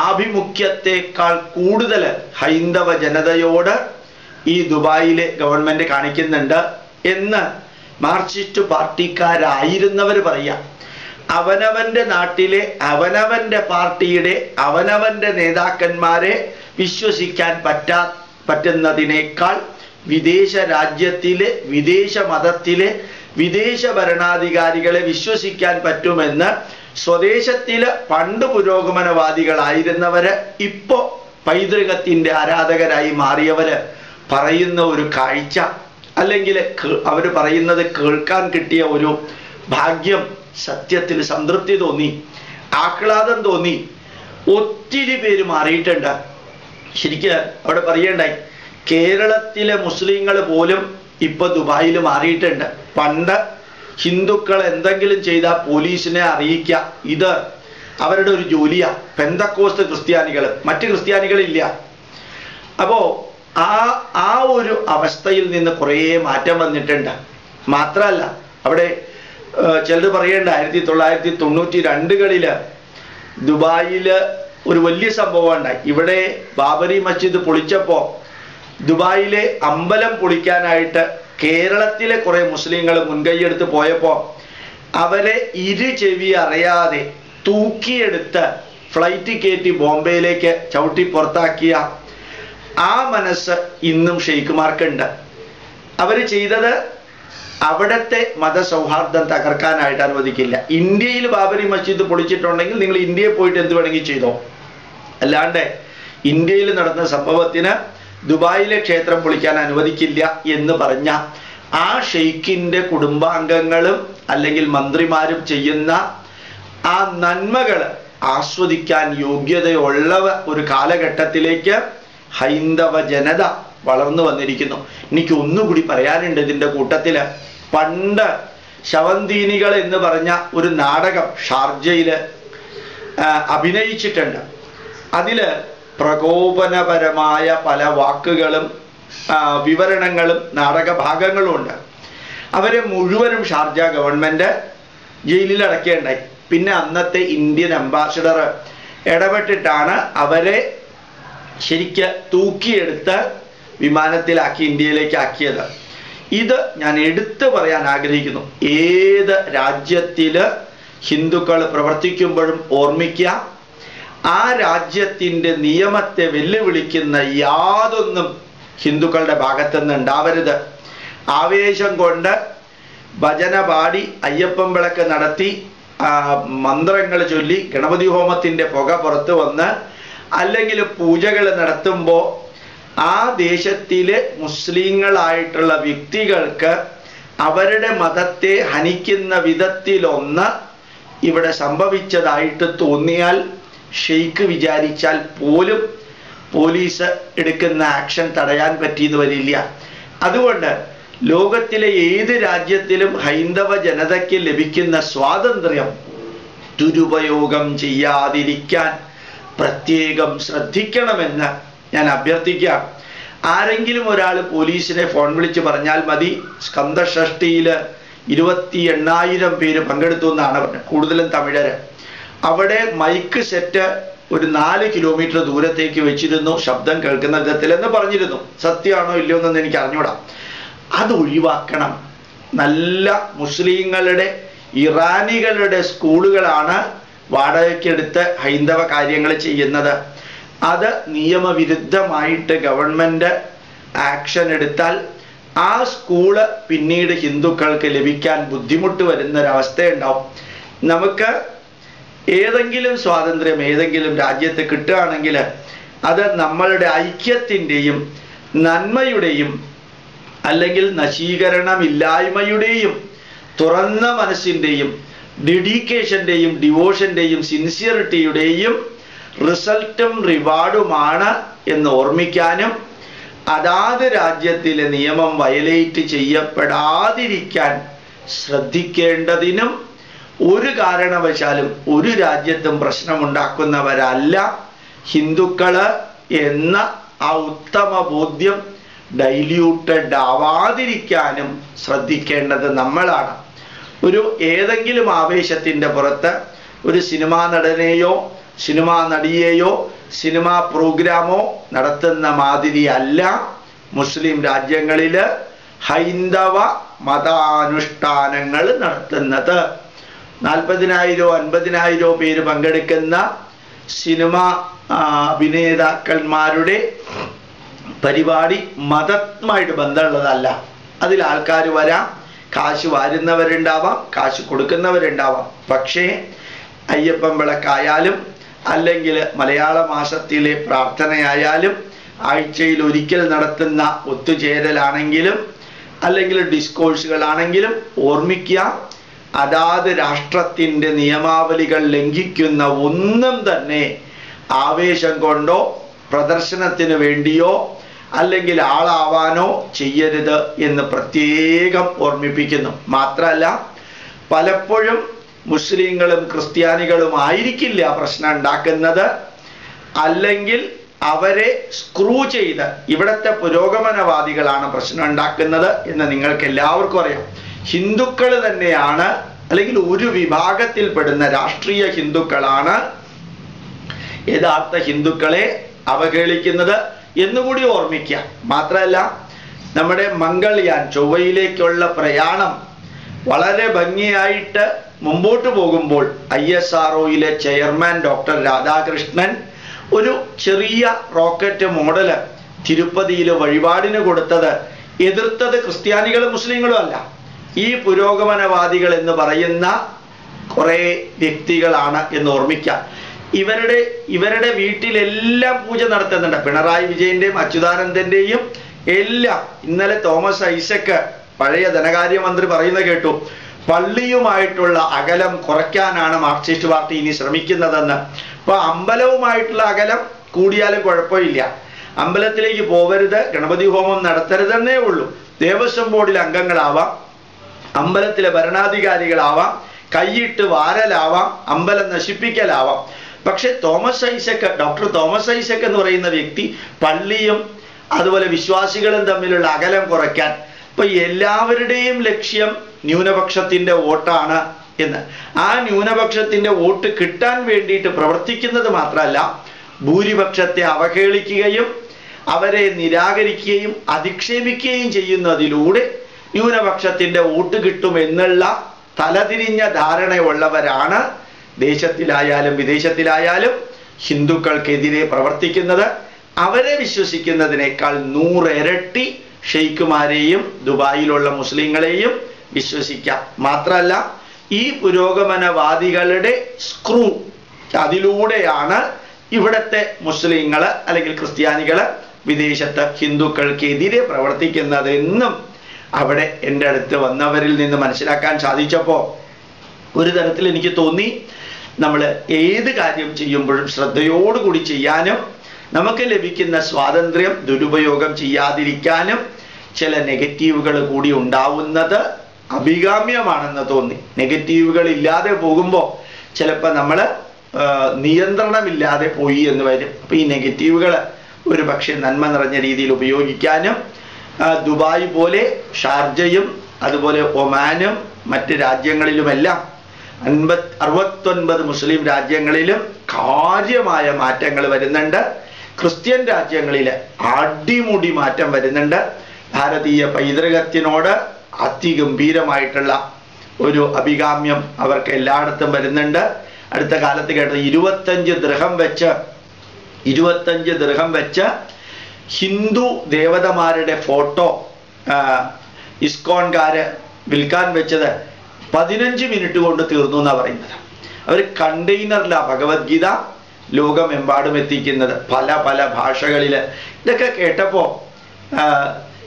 ആഭിമുഖ്യത്തെക്കാൾ കൂടുതൽ ഹൈന്ദവ ജനതയോട് ഈ ദുബായിലെ ഗവൺമെന്റ് കാണിക്കുന്നുണ്ട് എന്ന് മാർക്സിസ്റ്റ് പാർട്ടിക്കാരായിരുന്നവർ പറയാം. അവനവന്റെ നാട്ടിലെ അവനവന്റെ പാർട്ടിയുടെ അവനവന്റെ നേതാക്കന്മാരെ വിശ്വസിക്കാൻ പറ്റുന്നതിനേക്കാൾ വിദേശ രാജ്യത്തിലെ വിദേശ മതത്തിലെ വിദേശ ഭരണാധികാരികളെ വിശ്വസിക്കാൻ പറ്റുമെന്ന് സ്വദേശത്തില് പണ്ട് പുരോഗമനവാദികളായിരുന്നവര് ഇപ്പോ പൈതൃകത്തിന്റെ ആരാധകരായി മാറിയവര് പറയുന്ന ഒരു കാഴ്ച, അല്ലെങ്കിൽ അവർ പറയുന്നത് കേൾക്കാൻ കിട്ടിയ ഒരു ഭാഗ്യം, സത്യത്തിൽ സംതൃപ്തി തോന്നി, ആഹ്ലാദം തോന്നി. ഒത്തിരി പേര് മാറിയിട്ടുണ്ട്. ശരിക്കും അവിടെ പറയണ്ടായി, കേരളത്തിലെ മുസ്ലിങ്ങൾ പോലും ഇപ്പൊ ദുബായിൽ മാറിയിട്ടുണ്ട്. പണ്ട് ഹിന്ദുക്കൾ എന്തെങ്കിലും ചെയ്താൽ പോലീസിനെ അറിയിക്കുക, ഇത് അവരുടെ ഒരു ജോലിയാ. പെന്തക്കോസ്ത് ക്രിസ്ത്യാനികൾ, മറ്റ് ക്രിസ്ത്യാനികളില്ല. അപ്പോ ആ ഒരു അവസ്ഥയിൽ നിന്ന് കുറേ മാറ്റം വന്നിട്ടുണ്ട്. മാത്രമല്ല അവിടെ ചിലർ പറയേണ്ട 1992 ദുബായില് ഒരു വലിയ സംഭവം ഉണ്ടായി. ഇവിടെ ബാബരി മസ്ജിദ് പൊളിച്ചപ്പോ ദുബായിലെ അമ്പലം പൊളിക്കാനായിട്ട് കേരളത്തിലെ കുറെ മുസ്ലിങ്ങൾ മുൻകൈയെടുത്ത് പോയപ്പോ അവരെ ചെവി അറിയാതെ തൂക്കിയെടുത്ത് ഫ്ലൈറ്റ് കയറ്റി ബോംബെയിലേക്ക് ചവിട്ടി പുറത്താക്കിയ ആ മനസ്സ് ഇന്നും ഷെയ്ഖുമാർക്കുണ്ട്. അവർ ചെയ്തത് അവിടത്തെ മതസൗഹാർദ്ദം തകർക്കാനായിട്ട് അനുവദിക്കില്ല. ഇന്ത്യയിൽ ബാബരി മസ്ജിദ് പൊളിച്ചിട്ടുണ്ടെങ്കിൽ നിങ്ങൾ ഇന്ത്യയിൽ പോയിട്ട് എന്ത് വേണമെങ്കിൽ ചെയ്തോ, അല്ലാണ്ട് ഇന്ത്യയിൽ നടന്ന സംഭവത്തിന് ദുബായിലെ ക്ഷേത്രം പൊളിക്കാൻ അനുവദിക്കില്ല എന്ന് പറഞ്ഞ ആ ഷെയ്ഖിന്റെ കുടുംബാംഗങ്ങളും അല്ലെങ്കിൽ മന്ത്രിമാരും ചെയ്യുന്ന ആ നന്മകൾ ആസ്വദിക്കാൻ യോഗ്യതയുള്ള ഒരു കാലഘട്ടത്തിലേക്ക് ഹൈന്ദവ ജനത വളർന്നു വന്നിരിക്കുന്നു. എനിക്ക് ഒന്നുകൂടി പറയാനുണ്ട് ഇതിൻ്റെ കൂട്ടത്തില്. പണ്ട് ശവന്തീനികൾ എന്ന് പറഞ്ഞ ഒരു നാടകം ഷാർജയില് അഭിനയിച്ചിട്ടുണ്ട്. അതില് പ്രകോപനപരമായ പല വാക്കുകളും വിവരണങ്ങളും നാടക ഭാഗങ്ങളും ഉണ്ട്. അവരെ മുഴുവനും ഷാർജ ഗവൺമെന്റ് ജയിലിൽ അടയ്ക്കുകയുണ്ടായി. പിന്നെ അന്നത്തെ ഇന്ത്യൻ അംബാസിഡർ ഇടപെട്ടിട്ടാണ് അവരെ ശരിക്ക് തൂക്കിയെടുത്ത് വിമാനത്തിലാക്കി ഇന്ത്യയിലേക്ക് ആക്കിയത്. ഇത് ഞാൻ എടുത്തു പറയാൻ ആഗ്രഹിക്കുന്നു. ഏത് രാജ്യത്തില് ഹിന്ദുക്കൾ പ്രവർത്തിക്കുമ്പോഴും ഓർമ്മിക്കുക, ആ രാജ്യത്തിൻ്റെ നിയമത്തെ വെല്ലുവിളിക്കുന്ന യാതൊന്നും ഹിന്ദുക്കളുടെ ഭാഗത്തുനിന്ന് ഉണ്ടാവരുത്. ആവേശം കൊണ്ട് ഭജന പാടി അയ്യപ്പൻ വിളക്ക് നടത്തി മന്ത്രങ്ങൾ ചൊല്ലി ഗണപതി ഹോമത്തിൻ്റെ പുക പുറത്തു വന്ന് അല്ലെങ്കിൽ പൂജകൾ നടത്തുമ്പോൾ ആ ദേശത്തിലെ മുസ്ലിങ്ങളായിട്ടുള്ള വ്യക്തികൾക്ക് അവരുടെ മതത്തെ ഹനിക്കുന്ന വിധത്തിലൊന്ന് ഇവിടെ സംഭവിച്ചതായിട്ട് തോന്നിയാൽ ഷെയ്ഖ് വിചാരിച്ചാൽ പോലും പോലീസ് എടുക്കുന്ന ആക്ഷൻ തടയാൻ പറ്റിയെന്ന് വരില്ല. അതുകൊണ്ട് ലോകത്തിലെ ഏത് രാജ്യത്തിലും ഹൈന്ദവ ജനതയ്ക്ക് ലഭിക്കുന്ന സ്വാതന്ത്ര്യം ദുരുപയോഗം ചെയ്യാതിരിക്കാൻ പ്രത്യേകം ശ്രദ്ധിക്കണമെന്ന് ഞാൻ അഭ്യർത്ഥിക്കാം. ആരെങ്കിലും ഒരാൾ പോലീസിനെ ഫോൺ വിളിച്ച് പറഞ്ഞാൽ മതി, സ്കന്ദഷഷ്ടിയിൽ 28,000 പേര് പങ്കെടുത്തു എന്നാണ് പറഞ്ഞത്, കൂടുതലും തമിഴര്. അവിടെ മൈക്ക് സെറ്റ് ഒരു 4 കിലോമീറ്റർ ദൂരത്തേക്ക് വെച്ചിരുന്നു, ശബ്ദം കേൾക്കുന്ന വിധത്തിൽ എന്ന് പറഞ്ഞിരുന്നു. സത്യമാണോ ഇല്ലയോ എന്നൊന്നും എനിക്ക് അറിഞ്ഞൂടാ. അത് ഒഴിവാക്കണം. നല്ല മുസ്ലിങ്ങളുടെ ഇറാനികളുടെ സ്കൂളുകളാണ് വാടകയ്ക്കെടുത്ത് ഹൈന്ദവ കാര്യങ്ങൾ ചെയ്യുന്നത്. അത് നിയമവിരുദ്ധമായിട്ട് ഗവൺമെന്റ് ആക്ഷൻ എടുത്താൽ ആ സ്കൂള് പിന്നീട് ഹിന്ദുക്കൾക്ക് ലഭിക്കാൻ ബുദ്ധിമുട്ട് വരുന്നൊരവസ്ഥയുണ്ടാവും. നമുക്ക് ഏതെങ്കിലും സ്വാതന്ത്ര്യം ഏതെങ്കിലും രാജ്യത്ത് കിട്ടുകയാണെങ്കിൽ അത് നമ്മളുടെ ഐക്യത്തിൻ്റെയും നന്മയുടെയും അല്ലെങ്കിൽ നശീകരണമില്ലായ്മയുടെയും തുറന്ന മനസ്സിൻ്റെയും ഡെഡിക്കേഷൻ്റെയും ഡിവോഷൻ്റെയും സിൻസിയറിറ്റിയുടെയും റിസൾട്ടും റിവാർഡുമാണ് എന്ന് ഓർമ്മിക്കാനും അതാത് രാജ്യത്തിലെ നിയമം വയലേറ്റ് ചെയ്യപ്പെടാതിരിക്കാൻ ശ്രദ്ധിക്കേണ്ടതിനും ഒരു കാരണവശാലും ഒരു രാജ്യത്തും പ്രശ്നമുണ്ടാക്കുന്നവരല്ല ഹിന്ദുക്കള് എന്ന ആ ഉത്തമ ബോധ്യം ഡൈല്യൂട്ടഡ് ആവാതിരിക്കാനും ശ്രദ്ധിക്കേണ്ടത് നമ്മളാണ്. ഒരു ഏതെങ്കിലും ആവേശത്തിൻ്റെ പുറത്ത് ഒരു സിനിമാ നടനെയോ സിനിമാ നടിയെയോ സിനിമാ പ്രോഗ്രാമോ നടത്തുന്ന മാതിരിയല്ല മുസ്ലിം രാജ്യങ്ങളിൽ ഹൈന്ദവ മതാനുഷ്ഠാനങ്ങൾ നടത്തുന്നത്. 40,000 50,000 പേര് പങ്കെടുക്കുന്ന സിനിമ അഭിനേതാക്കന്മാരുടെ പരിപാടി മതവുമായിട്ട് ബന്ധമുള്ളതല്ല. അതിൽ ആൾക്കാർ വരാം, കാശ് വാരുന്നവരുണ്ടാവാം, കാശ് കൊടുക്കുന്നവരുണ്ടാവാം. പക്ഷേ അയ്യപ്പൻ വിളക്കായാലും അല്ലെങ്കിൽ മലയാള മാസത്തിലെ പ്രാർത്ഥനയായാലും ആഴ്ചയിൽ ഒരിക്കൽ നടത്തുന്ന ഒത്തുചേരലാണെങ്കിലും അല്ലെങ്കിൽ ഡിസ്കോഴ്സുകളാണെങ്കിലും ഓർമ്മിക്കുക, അതാത് രാഷ്ട്രത്തിൻ്റെ നിയമാവലികൾ ലംഘിക്കുന്ന ഒന്നും തന്നെ ആവേശം കൊണ്ടോ പ്രദർശനത്തിന് വേണ്ടിയോ അല്ലെങ്കിൽ ആളാവാനോ ചെയ്യരുത് എന്ന് പ്രത്യേകം ഓർമ്മിപ്പിക്കുന്നു. മാത്രമല്ല, പലപ്പോഴും മുസ്ലിങ്ങളും ക്രിസ്ത്യാനികളും ആയിരിക്കില്ല പ്രശ്നം ഉണ്ടാക്കുന്നത്, അല്ലെങ്കിൽ അവരെ സ്ക്രൂ ചെയ്ത് ഇവിടുത്തെ പുരോഗമനവാദികളാണ് പ്രശ്നം ഉണ്ടാക്കുന്നത് എന്ന് നിങ്ങൾക്ക് എല്ലാവർക്കും അറിയാം. ഹിന്ദുക്കൾ തന്നെയാണ്, അല്ലെങ്കിൽ ഒരു വിഭാഗത്തിൽപ്പെടുന്ന രാഷ്ട്രീയ ഹിന്ദുക്കളാണ് യഥാർത്ഥ ഹിന്ദുക്കളെ അവഹേളിക്കുന്നത് എന്നുകൂടി ഓർമ്മിക്കുക. മാത്രമല്ല, നമ്മുടെ മംഗൾയാൻ ചൊവ്വയിലേക്കുള്ള പ്രയാണം വളരെ ഭംഗിയായിട്ട് മുമ്പോട്ട് പോകുമ്പോൾ ISROയിലെ ചെയർമാൻ ഡോക്ടർ രാധാകൃഷ്ണൻ ഒരു ചെറിയ റോക്കറ്റ് മോഡല് തിരുപ്പതിയിൽ വഴിപാടിന് കൊടുത്തത് എതിർത്തത് ക്രിസ്ത്യാനികളും മുസ്ലിങ്ങളും അല്ല, ഈ പുരോഗമനവാദികൾ എന്ന് പറയുന്ന കുറേ വ്യക്തികളാണ് എന്ന് ഓർമ്മിക്കാം. ഇവരുടെ വീട്ടിലെല്ലാം പൂജ നടത്തുന്നുണ്ട്. പിണറായി വിജയന്റെയും അച്യുതാനന്ദന്റെയും എല്ലാം. ഇന്നലെ തോമസ് ഐസക് പഴയ ധനകാര്യമന്ത്രി പറയുന്നത് കേട്ടു, പള്ളിയുമായിട്ടുള്ള അകലം കുറയ്ക്കാനാണ് മാർക്സിസ്റ്റ് പാർട്ടി ഇനി ശ്രമിക്കുന്നതെന്ന്. അപ്പൊ അമ്പലവുമായിട്ടുള്ള അകലം കൂടിയാലും കുഴപ്പമില്ല, അമ്പലത്തിലേക്ക് പോകരുത്, ഗണപതി ഹോമം നടത്തരുതെന്നേ ഉള്ളൂ. ദേവസ്വം ബോർഡിൽ അംഗങ്ങളാവാം, അമ്പലത്തിലെ ഭരണാധികാരികളാവാം, കൈയിട്ട് വാരലാവാം, അമ്പലം നശിപ്പിക്കലാവാം. പക്ഷെ ഡോക്ടർ തോമസ് ഐസക് എന്ന് പറയുന്ന വ്യക്തി പള്ളിയും അതുപോലെ വിശ്വാസികളും തമ്മിലുള്ള അകലം കുറയ്ക്കാൻ, ഇപ്പൊ എല്ലാവരുടെയും ലക്ഷ്യം ന്യൂനപക്ഷത്തിന്റെ വോട്ടാണ് എന്ന്. ആ ന്യൂനപക്ഷത്തിന്റെ വോട്ട് കിട്ടാൻ വേണ്ടിയിട്ട് പ്രവർത്തിക്കുന്നത് മാത്രമല്ല, ഭൂരിപക്ഷത്തെ അവഹേളിക്കുകയും അവരെ നിരാകരിക്കുകയും അധിക്ഷേപിക്കുകയും ചെയ്യുന്നതിലൂടെ ന്യൂനപക്ഷത്തിന്റെ വോട്ട് കിട്ടും എന്നുള്ള തലതിരിഞ്ഞ ധാരണയുള്ളവരാണ് ദേശത്തിലായാലും വിദേശത്തിലായാലും ഹിന്ദുക്കൾക്കെതിരെ പ്രവർത്തിക്കുന്നത്. അവരെ വിശ്വസിക്കുന്നതിനേക്കാൾ 100 ഇരട്ടി ഷെയ്ഖുമാരെയും ദുബായിലുള്ള മുസ്ലിങ്ങളെയും വിശ്വസിക്കാം. മാത്രമല്ല, ഈ പുരോഗമനവാദികളുടെ സ്ക്രൂ അതിലൂടെയാണ് ഇവിടുത്തെ മുസ്ലിങ്ങള് അല്ലെങ്കിൽ ക്രിസ്ത്യാനികള് വിദേശത്ത് ഹിന്ദുക്കൾക്കെതിരെ പ്രവർത്തിക്കുന്നതെന്നും അവിടെ എൻ്റെ അടുത്ത് വന്നവരിൽ നിന്ന് മനസ്സിലാക്കാൻ സാധിച്ചപ്പോൾ ഒരു തരത്തിൽ എനിക്ക് തോന്നി, നമ്മൾ ഏത് കാര്യം ചെയ്യുമ്പോഴും ശ്രദ്ധയോടുകൂടി ചെയ്യാനും നമുക്ക് ലഭിക്കുന്ന സ്വാതന്ത്ര്യം ദുരുപയോഗം ചെയ്യാതിരിക്കാനും ചില നെഗറ്റീവുകൾ കൂടി ഉണ്ടാവുന്നത് അഭികാമ്യമാണെന്ന് തോന്നി. നെഗറ്റീവുകൾ ഇല്ലാതെ പോകുമ്പോൾ ചിലപ്പോൾ നമ്മൾ നിയന്ത്രണമില്ലാതെ പോയി എന്ന് വരും. അപ്പോൾ ഈ നെഗറ്റീവുകൾ ഒരു പക്ഷേ നന്മ നിറഞ്ഞ രീതിയിൽ ഉപയോഗിക്കാനും ദുബായ് പോലെ ഷാർജയും അതുപോലെ ഒമാനും മറ്റ് രാജ്യങ്ങളിലുമെല്ലാം 69 മുസ്ലിം രാജ്യങ്ങളിലും കാര്യമായ മാറ്റങ്ങൾ വരുന്നുണ്ട്. ക്രിസ്ത്യൻ രാജ്യങ്ങളിൽ അടിമുടി മാറ്റം വരുന്നുണ്ട്. ഭാരതീയ പൈതൃകത്തിനോട് അതിഗംഭീരമായിട്ടുള്ള ഒരു അഭികാമ്യം അവർക്ക് എല്ലായിടത്തും വരുന്നുണ്ട്. അടുത്ത കാലത്ത് കേട്ടത് 25 ദിർഹം വെച്ച് ഹിന്ദു ദേവതമാരുടെ ഫോട്ടോ ഇസ്കോൺകാര് വിൽക്കാൻ വെച്ചത് 15 മിനിറ്റ് കൊണ്ട് തീർന്നു എന്നാണ് പറയുന്നത്. അവർ കണ്ടെയ്നറിലാണ് ഭഗവത്ഗീത ലോകമെമ്പാടും എത്തിക്കുന്നത്, പല പല ഭാഷകളിൽ. ഇതൊക്കെ കേട്ടപ്പോൾ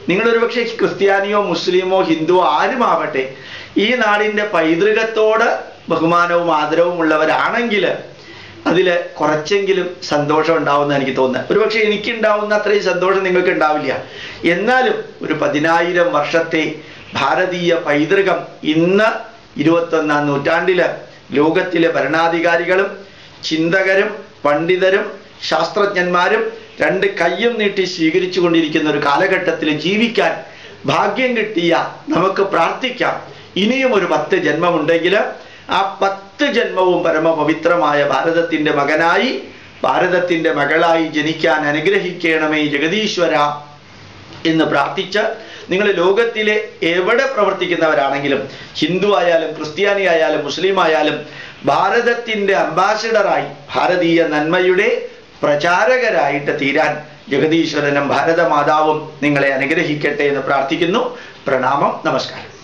നിങ്ങളൊരു പക്ഷേ ക്രിസ്ത്യാനിയോ മുസ്ലിമോ ഹിന്ദുവോ ആരുമാവട്ടെ, ഈ നാടിൻ്റെ പൈതൃകത്തോട് ബഹുമാനവും ആദരവും ഉള്ളവരാണെങ്കിൽ അതിൽ കുറച്ചെങ്കിലും സന്തോഷം ഉണ്ടാവുമെന്ന് എനിക്ക് തോന്നുന്നത്. ഒരുപക്ഷെ എനിക്കുണ്ടാവുന്ന അത്രയും സന്തോഷം നിങ്ങൾക്ക് ഉണ്ടാവില്ല. എന്നാലും ഒരു 10,000 വർഷത്തെ ഭാരതീയ പൈതൃകം ഇന്ന് 21ാം നൂറ്റാണ്ടിൽ ലോകത്തിലെ ഭരണാധികാരികളും ചിന്തകരും പണ്ഡിതരും ശാസ്ത്രജ്ഞന്മാരും 2 കൈയും നീട്ടി സ്വീകരിച്ചു കൊണ്ടിരിക്കുന്ന ഒരു കാലഘട്ടത്തിൽ ജീവിക്കാൻ ഭാഗ്യം കിട്ടിയ നമുക്ക് പ്രാർത്ഥിക്കാം. ഇനിയും ഒരു 10 ജന്മമുണ്ടെങ്കിൽ ആ 10 ജന്മവും പരമപവിത്രമായ ഭാരതത്തിൻ്റെ മകനായി ഭാരതത്തിൻ്റെ മകളായി ജനിക്കാൻ അനുഗ്രഹിക്കണമേ ജഗദീശ്വര എന്ന് പ്രാർത്ഥിച്ച്, നിങ്ങൾ ലോകത്തിലെ എവിടെ പ്രവർത്തിക്കുന്നവരാണെങ്കിലും, ഹിന്ദു ആയാലും ക്രിസ്ത്യാനി ആയാലും മുസ്ലിം ആയാലും, ഭാരതത്തിൻ്റെ അംബാസിഡറായി ഭാരതീയ നന്മയുടെ പ്രചാരകരായിട്ട് തീരാൻ ജഗദീശ്വരനും ഭാരതമാതാവും നിങ്ങളെ അനുഗ്രഹിക്കട്ടെ എന്ന് പ്രാർത്ഥിക്കുന്നു. പ്രണാമം, നമസ്കാരം.